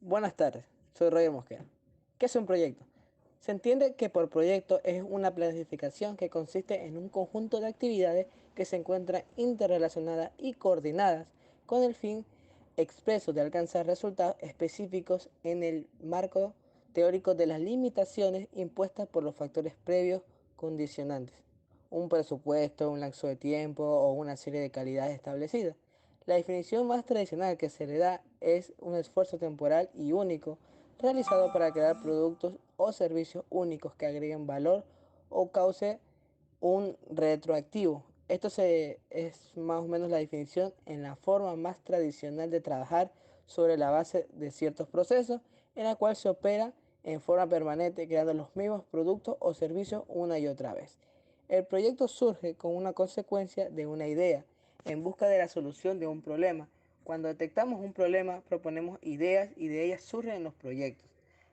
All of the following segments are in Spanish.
Buenas tardes, soy Roger Mosquera. ¿Qué es un proyecto? Se entiende que por proyecto es una planificación que consiste en un conjunto de actividades que se encuentran interrelacionadas y coordinadas con el fin expreso de alcanzar resultados específicos en el marco teórico de las limitaciones impuestas por los factores previos condicionantes, un presupuesto, un lapso de tiempo o una serie de calidades establecidas. La definición más tradicional que se le da es un esfuerzo temporal y único realizado para crear productos o servicios únicos que agreguen valor o cause un retroactivo. Es más o menos la definición en la forma más tradicional de trabajar sobre la base de ciertos procesos en la cual se opera en forma permanente creando los mismos productos o servicios una y otra vez. El proyecto surge como una consecuencia de una idea en busca de la solución de un problema. Cuando detectamos un problema, proponemos ideas y de ellas surgen los proyectos.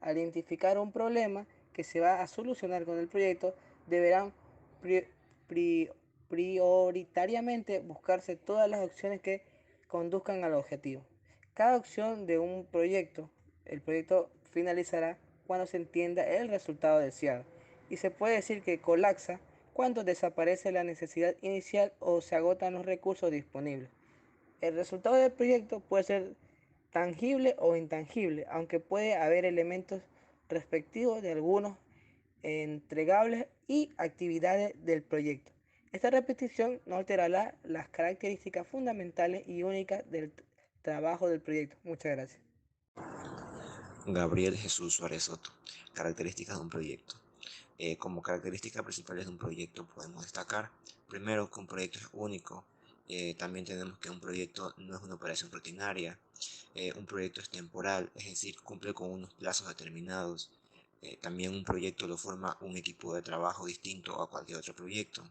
Al identificar un problema que se va a solucionar con el proyecto, deberán pri- pri- prioritariamente buscarse todas las opciones que conduzcan al objetivo. Cada opción de un proyecto, el proyecto finalizará cuando se entienda el resultado deseado y se puede decir que colapsa cuando desaparece la necesidad inicial o se agotan los recursos disponibles. El resultado del proyecto puede ser tangible o intangible, aunque puede haber elementos respectivos de algunos entregables y actividades del proyecto. Esta repetición no alterará las características fundamentales y únicas del trabajo del proyecto. Muchas gracias. Gabriel Jesús Suárez Soto. Características de un proyecto. Como características principales de un proyecto podemos destacar, primero, que un proyecto es único. También tenemos que un proyecto no es una operación rutinaria. Un proyecto es temporal, es decir, cumple con unos plazos determinados. También un proyecto lo forma un equipo de trabajo distinto a cualquier otro proyecto.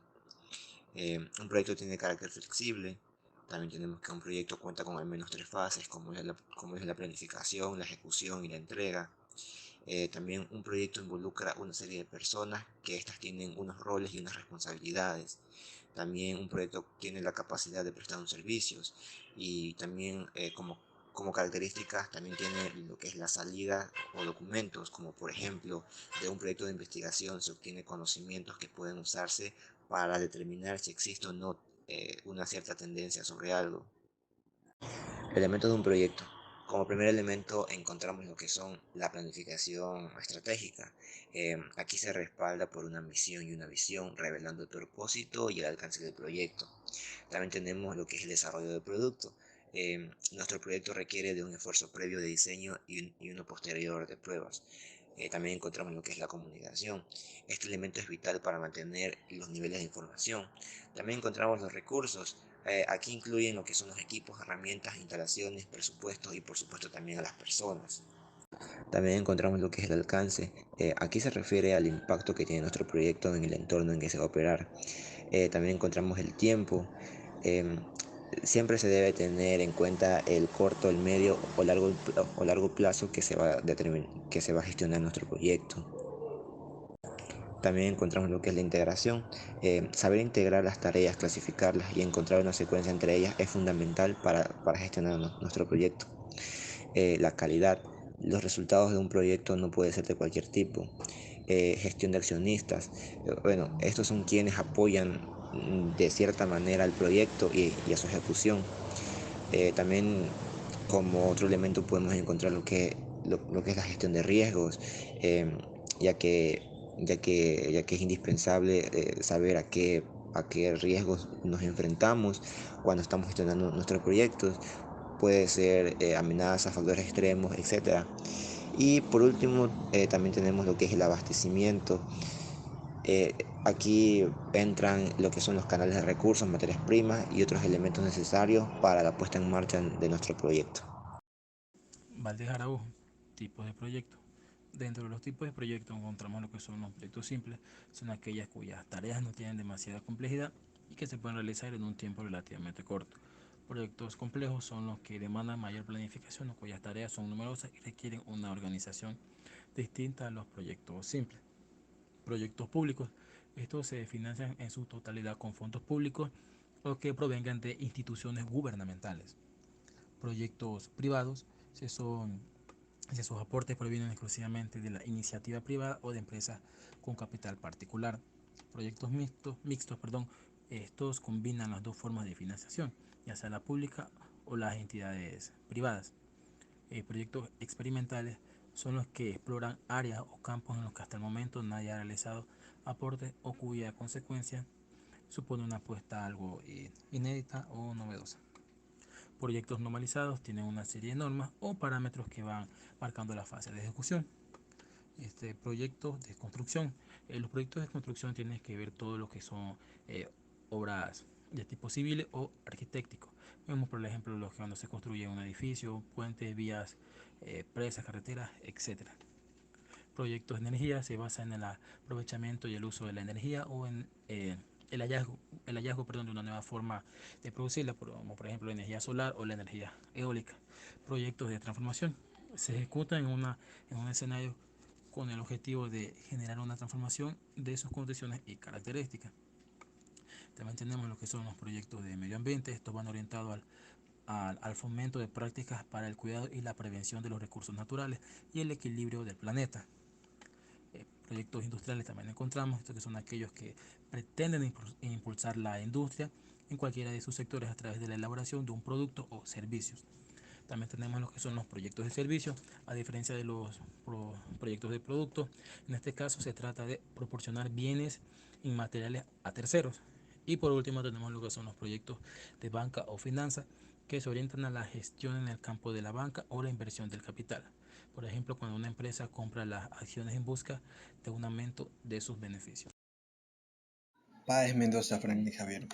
Un proyecto tiene carácter flexible. También tenemos que un proyecto cuenta con al menos tres fases, como es la planificación, la ejecución y la entrega. También un proyecto involucra una serie de personas que éstas tienen unos roles y unas responsabilidades. También un proyecto tiene la capacidad de prestar un servicios y también como características también tiene lo que es la salida o documentos, como por ejemplo de un proyecto de investigación se obtiene conocimientos que pueden usarse para determinar si existe o no una cierta tendencia sobre algo. Elementos de un proyecto. Como primer elemento encontramos lo que son la planificación estratégica. Aquí se respalda por una misión y una visión, revelando el propósito y el alcance del proyecto. También tenemos lo que es el desarrollo del producto. Nuestro proyecto requiere de un esfuerzo previo de diseño y uno posterior de pruebas. También encontramos lo que es la comunicación. Este elemento es vital para mantener los niveles de información. También encontramos los recursos. Aquí incluyen lo que son los equipos, herramientas, instalaciones, presupuestos y por supuesto también a las personas. También encontramos lo que es el alcance. Aquí se refiere al impacto que tiene nuestro proyecto en el entorno en que se va a operar. También encontramos el tiempo. Em, Siempre se debe tener en cuenta el corto, el medio o largo plazo que se va a gestionar nuestro proyecto. También encontramos lo que es la integración. Saber integrar las tareas, clasificarlas y encontrar una secuencia entre ellas es fundamental para gestionar nuestro proyecto. La calidad. Los resultados de un proyecto no puede ser de cualquier tipo. Gestión de accionistas. Bueno, estos son quienes apoyan de cierta manera al proyecto y a su ejecución. También como otro elemento podemos encontrar lo que es la gestión de riesgos, eh, ya que, ya que es indispensable saber a qué riesgos nos enfrentamos cuando estamos gestionando nuestros proyectos. Puede ser amenazas, factores extremos, etcétera. Y por último, también tenemos lo que es el abastecimiento. Eh, Aquí entran lo que son los canales de recursos, materias primas y otros elementos necesarios para la puesta en marcha de nuestro proyecto. Valdés Araújo, tipos de proyectos. Dentro de los tipos de proyectos encontramos lo que son los proyectos simples, son aquellas cuyas tareas no tienen demasiada complejidad y que se pueden realizar en un tiempo relativamente corto. Proyectos complejos son los que demandan mayor planificación o cuyas tareas son numerosas y requieren una organización distinta a los proyectos simples. Proyectos públicos, estos se financian en su totalidad con fondos públicos o que provengan de instituciones gubernamentales. Proyectos privados, son si sus aportes provienen exclusivamente de la iniciativa privada o de empresas con capital particular. Proyectos estos combinan las dos formas de financiación, ya sea la pública o las entidades privadas. Proyectos experimentales son los que exploran áreas o campos en los que hasta el momento nadie ha realizado aportes o cuya consecuencia supone una apuesta algo inédita o novedosa. Proyectos normalizados tienen una serie de normas o parámetros que van marcando la fase de ejecución. Proyectos de construcción. Los proyectos de construcción tienen que ver todo lo que son obras de tipo civil o arquitectónico. Vemos por ejemplo los que cuando se construye un edificio, puentes, vías, presas, carreteras, etc. Proyectos de energía se basan en el aprovechamiento y el uso de la energía o en el hallazgo de una nueva forma de producirla, como por ejemplo la energía solar o la energía eólica. Proyectos de transformación se ejecutan en un escenario con el objetivo de generar una transformación de sus condiciones y características. También tenemos lo que son los proyectos de medio ambiente. Estos van orientados al fomento de prácticas para el cuidado y la prevención de los recursos naturales y el equilibrio del planeta. Proyectos industriales también encontramos, estos que son aquellos que pretenden impulsar la industria en cualquiera de sus sectores a través de la elaboración de un producto o servicios. También tenemos lo que son los proyectos de servicio, a diferencia de los proyectos de producto. En este caso se trata de proporcionar bienes inmateriales a terceros. Y por último tenemos lo que son los proyectos de banca o finanza, que se orientan a la gestión en el campo de la banca o la inversión del capital. Por ejemplo, cuando una empresa compra las acciones en busca de un aumento de sus beneficios. Páez Mendoza, Franklin Javier.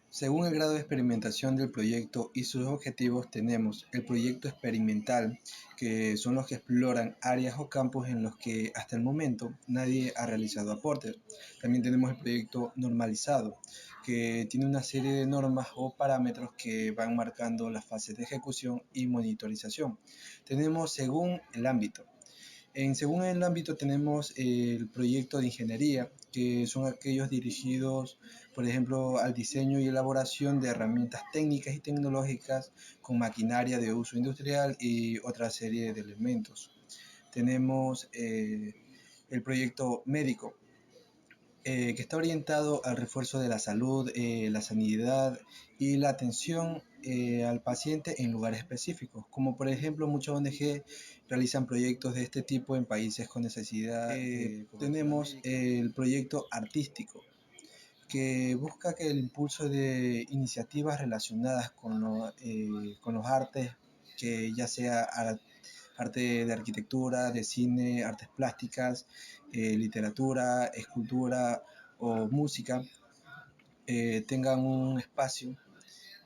Según el grado de experimentación del proyecto y sus objetivos, tenemos el proyecto experimental, que son los que exploran áreas o campos en los que hasta el momento nadie ha realizado aportes. También tenemos el proyecto normalizado, que tiene una serie de normas o parámetros que van marcando las fases de ejecución y monitorización. Tenemos según el ámbito. Según el ámbito tenemos el proyecto de ingeniería, que son aquellos dirigidos, por ejemplo, al diseño y elaboración de herramientas técnicas y tecnológicas con maquinaria de uso industrial y otra serie de elementos. Tenemos el proyecto médico, que está orientado al refuerzo de la salud, la sanidad y la atención al paciente en lugares específicos, como por ejemplo muchas ONG realizan proyectos de este tipo en países con necesidad. Tenemos el proyecto artístico, que busca que el impulso de iniciativas relacionadas con los artes, que ya sea arte de arquitectura, de cine, artes plásticas, literatura, escultura o música, tengan un espacio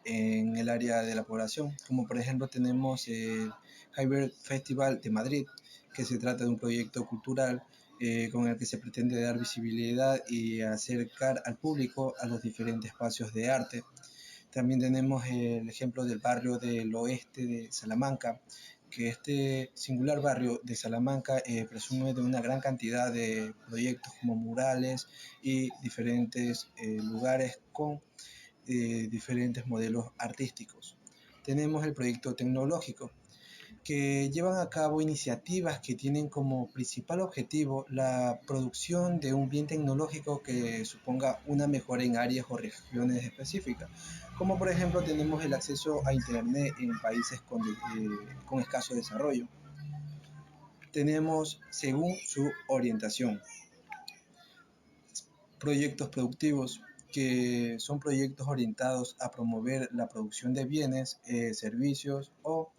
en el área de la población, como por ejemplo tenemos el Hyber Festival de Madrid, que se trata de un proyecto cultural con el que se pretende dar visibilidad y acercar al público a los diferentes espacios de arte. También tenemos el ejemplo del barrio del oeste de Salamanca, que este singular barrio de Salamanca presume de una gran cantidad de proyectos como murales y diferentes lugares con diferentes modelos artísticos. Tenemos el proyecto tecnológico, que llevan a cabo iniciativas que tienen como principal objetivo la producción de un bien tecnológico que suponga una mejora en áreas o regiones específicas, como por ejemplo tenemos el acceso a Internet en países con escaso desarrollo. Tenemos según su orientación proyectos productivos, que son proyectos orientados a promover la producción de bienes, servicios o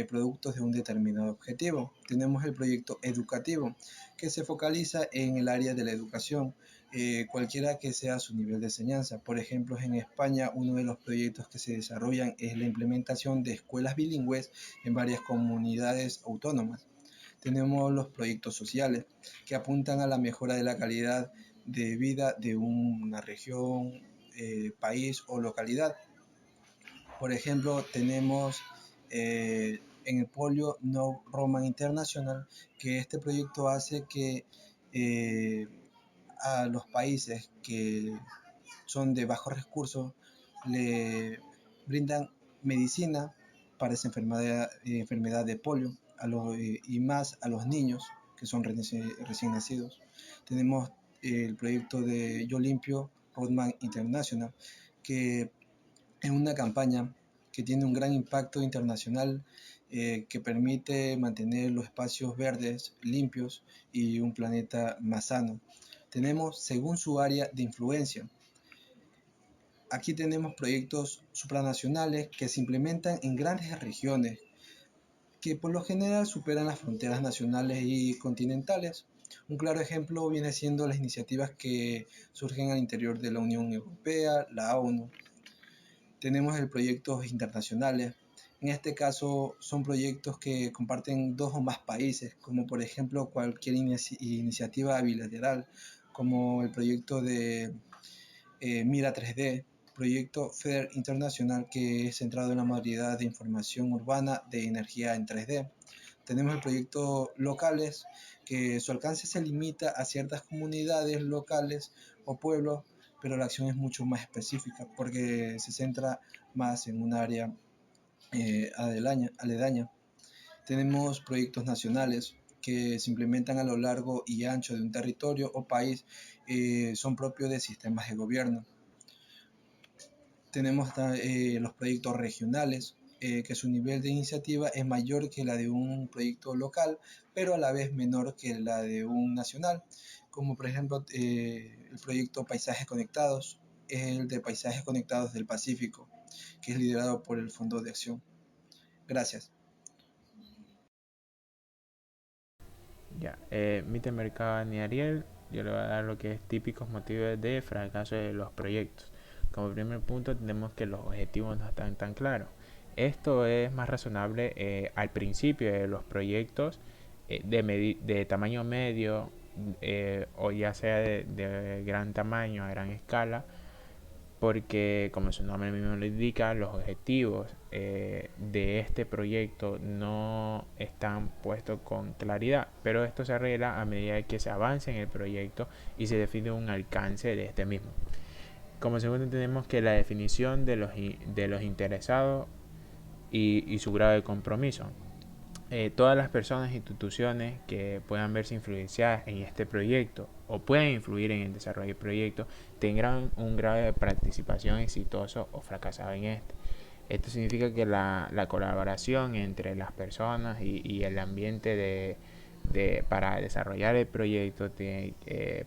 productos de un determinado objetivo. Tenemos el proyecto educativo, que se focaliza en el área de la educación, cualquiera que sea su nivel de enseñanza. Por ejemplo, en España uno de los proyectos que se desarrollan es la implementación de escuelas bilingües en varias comunidades autónomas. Tenemos los proyectos sociales, que apuntan a la mejora de la calidad de vida de una región, país o localidad. Por ejemplo, tenemos en el Polio No Roman International, que este proyecto hace que a los países que son de bajos recursos le brindan medicina para esa enfermedad de polio. y más a los niños que son recién nacidos. Tenemos el proyecto de Yo Limpio Roadman International, que es una campaña que tiene un gran impacto internacional, que permite mantener los espacios verdes limpios y un planeta más sano. Tenemos según su área de influencia. Aquí tenemos proyectos supranacionales que se implementan en grandes regiones que por lo general superan las fronteras nacionales y continentales. Un claro ejemplo viene siendo las iniciativas que surgen al interior de la Unión Europea, la ONU. Tenemos el proyectos internacionales. En este caso son proyectos que comparten dos o más países, como por ejemplo cualquier iniciativa bilateral, como el proyecto de Mira 3D, proyecto FEDER Internacional, que es centrado en la modalidad de información urbana de energía en 3D. Tenemos el proyecto locales, que su alcance se limita a ciertas comunidades locales o pueblos, pero la acción es mucho más específica porque se centra más en un área aledaña. Tenemos proyectos nacionales que se implementan a lo largo y ancho de un territorio o país, son propios de sistemas de gobierno. Tenemos los proyectos regionales, que su nivel de iniciativa es mayor que la de un proyecto local, pero a la vez menor que la de un nacional, como por ejemplo el proyecto Paisajes Conectados, es el de Paisajes Conectados del Pacífico, que es liderado por el Fondo de Acción. Gracias. Ya, Mr. Mercado y Ariel, yo le voy a dar lo que es típicos motivos de fracaso de los proyectos. Como primer punto tenemos que los objetivos no están tan claros. Esto es más razonable al principio de los proyectos de tamaño medio o ya sea de gran tamaño a gran escala, porque como su nombre mismo lo indica, los objetivos de este proyecto no están puestos con claridad, pero esto se arregla a medida que se avance en el proyecto y se define un alcance de este mismo. Como segundo tenemos que la definición de los interesados y su grado de compromiso. Todas las personas e instituciones que puedan verse influenciadas en este proyecto o puedan influir en el desarrollo del proyecto tendrán un grado de participación exitoso o fracasado en este. Esto significa que la colaboración entre las personas y el ambiente para desarrollar el proyecto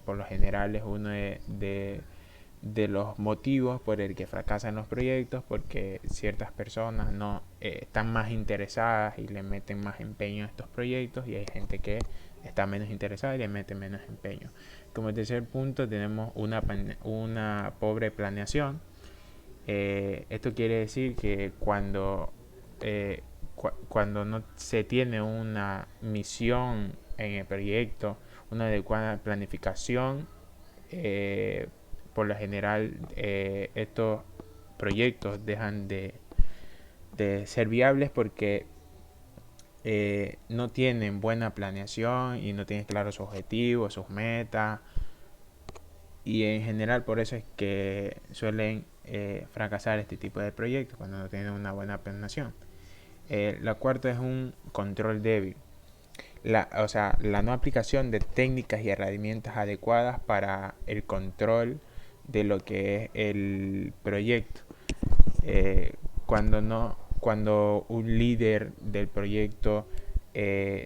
por lo general es uno de los motivos por el que fracasan los proyectos, porque ciertas personas no están más interesadas y le meten más empeño a estos proyectos y hay gente que está menos interesada y le mete menos empeño. Como tercer punto tenemos una pobre planeación. Esto quiere decir que cuando no se tiene una misión en el proyecto, una adecuada planificación, por lo general estos proyectos dejan de ser viables porque no tienen buena planeación y no tienen claros sus objetivos, sus metas, y en general por eso es que suelen fracasar este tipo de proyectos cuando no tienen una buena planeación. La cuarta es un control débil. La no aplicación de técnicas y herramientas adecuadas para el control de lo que es el proyecto. Cuando un líder del proyecto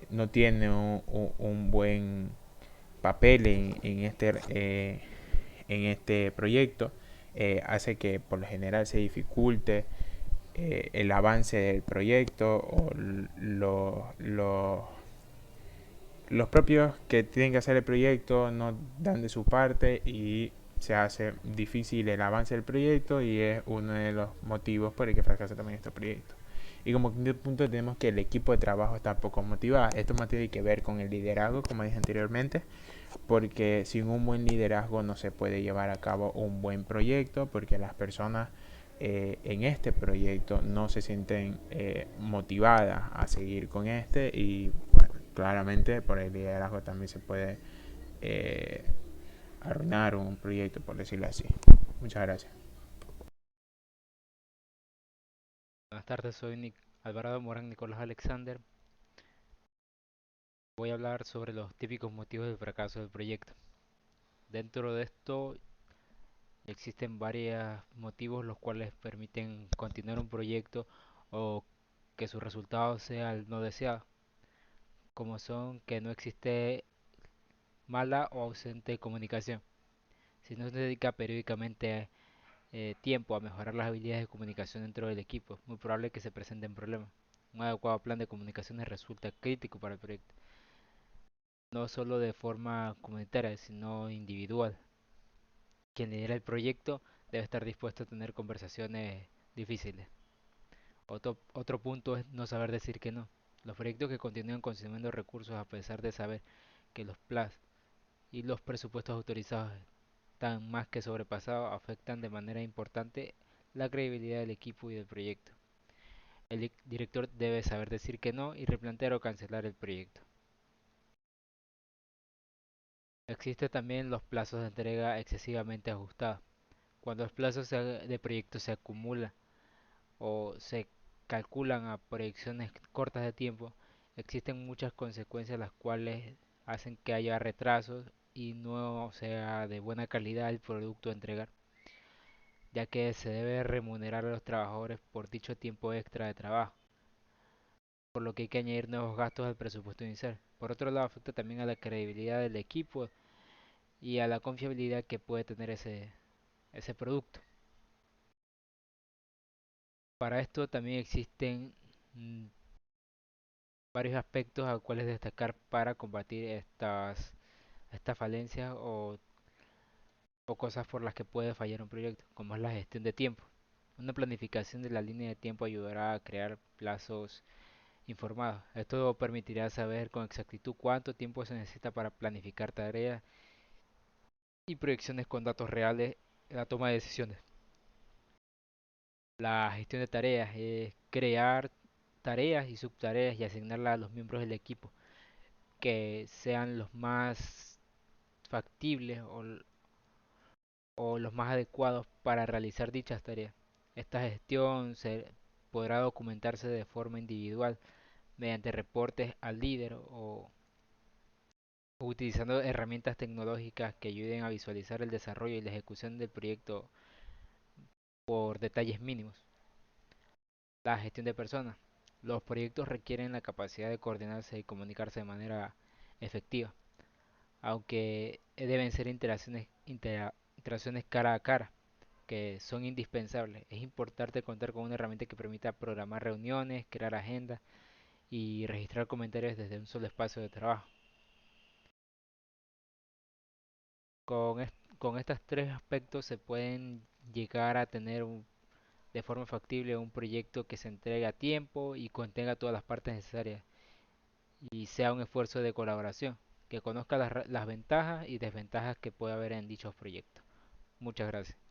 no tiene un buen papel en este proyecto, hace que por lo general se dificulte el avance del proyecto o los propios que tienen que hacer el proyecto no dan de su parte y se hace difícil el avance del proyecto y es uno de los motivos por el que fracasa también este proyecto. Y como quinto punto tenemos que el equipo de trabajo está poco motivado. Esto más tiene que ver con el liderazgo, como dije anteriormente, porque sin un buen liderazgo no se puede llevar a cabo un buen proyecto, porque las personas en este proyecto no se sienten motivadas a seguir con este y bueno, claramente por el liderazgo también se puede arruinar un proyecto, por decirlo así. Muchas gracias. Buenas tardes, soy Alvarado Morán Nicolás Alexander. Voy a hablar sobre los típicos motivos del fracaso del proyecto. Dentro de esto existen varios motivos los cuales permiten continuar un proyecto o que su resultado sea el no deseado, como son que no existe mala o ausente comunicación. Si no se dedica periódicamente tiempo a mejorar las habilidades de comunicación dentro del equipo, es muy probable que se presenten problemas. Un adecuado plan de comunicaciones resulta crítico para el proyecto, no solo de forma comunitaria, sino individual. Quien lidera el proyecto debe estar dispuesto a tener conversaciones difíciles. Otro punto es no saber decir que no. Los proyectos que continúan consumiendo recursos a pesar de saber que los plazos y los presupuestos autorizados están más que sobrepasados afectan de manera importante la credibilidad del equipo y del proyecto. El director debe saber decir que no y replantear o cancelar el proyecto. Existen también los plazos de entrega excesivamente ajustados. Cuando los plazos de proyecto se acumulan o se calculan a proyecciones cortas de tiempo, existen muchas consecuencias las cuales hacen que haya retrasos y no sea de buena calidad el producto a entregar, ya que se debe remunerar a los trabajadores por dicho tiempo extra de trabajo, por lo que hay que añadir nuevos gastos al presupuesto inicial. Por otro lado, afecta también a la credibilidad del equipo y a la confiabilidad que puede tener ese producto. Para esto también existen mm, varios aspectos a cuales destacar para combatir estas falencias o cosas por las que puede fallar un proyecto, como es la gestión de tiempo. Una planificación de la línea de tiempo ayudará a crear plazos informados. Esto permitirá saber con exactitud cuánto tiempo se necesita para planificar tareas y proyecciones con datos reales en la toma de decisiones. La gestión de tareas es crear tareas y subtareas y asignarlas a los miembros del equipo que sean los más factibles o los más adecuados para realizar dichas tareas. Esta gestión podrá documentarse de forma individual mediante reportes al líder o utilizando herramientas tecnológicas que ayuden a visualizar el desarrollo y la ejecución del proyecto por detalles mínimos. La gestión de personas. Los proyectos requieren la capacidad de coordinarse y comunicarse de manera efectiva, aunque deben ser interacciones cara a cara, que son indispensables. Es importante contar con una herramienta que permita programar reuniones, crear agendas y registrar comentarios desde un solo espacio de trabajo. Con estos tres aspectos se pueden llegar a tener de forma factible un proyecto que se entregue a tiempo y contenga todas las partes necesarias y sea un esfuerzo de colaboración, que conozca las ventajas y desventajas que puede haber en dichos proyectos. Muchas gracias.